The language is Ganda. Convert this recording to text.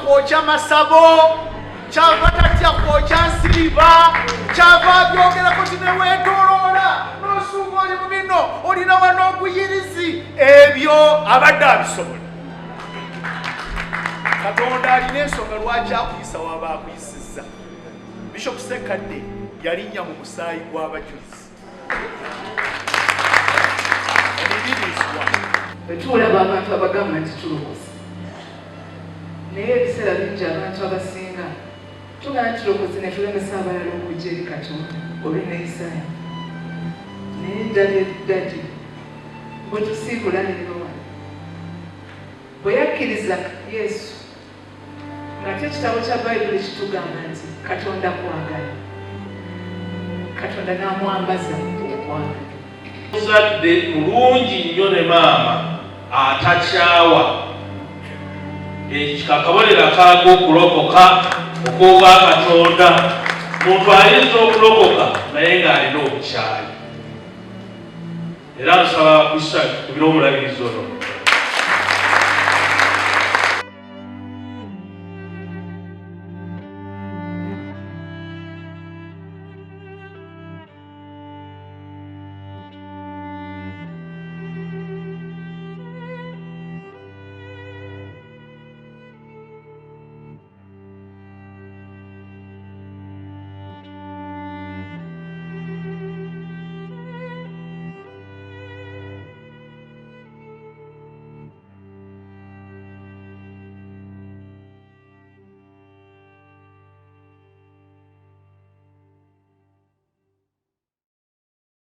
kwokya masabo, kyava tatya kwokya nsiriba, kyava byogerako tineweetoloola n'osuuga oli mu bino olina wano oguyirizi. Ebyo abadde abisobola. Katonda alina ensonga lwaki akuyisa waba akuyisizza. Bishop Ssekkadde yalinnya mu musaayi gw'abajulizi. Ebibirizwa Tulaba abantu abagamba nti tulokoze. Naye ebiseera bingi abantu abasinga tugamba nti tulokoze ne tulemesa abalala okujja eri Katonda olw'enneeyisaayo. Naye ddadi bwe tusiibula leero wano bwe yakkiriza Yesu ng'ate ekitabo kya Bayibuli kitugamba nti Katonda kwagala. Katonda n'amwambaza okwagala. Muzadde mulungi nnyo ne maama atakyawa akabonero akaaga okulokoka okuva Katonda. Muntu ayinza okulokoka naye ng'alina obukyayi. Era nsaba Kristo akubire omulabirizi ono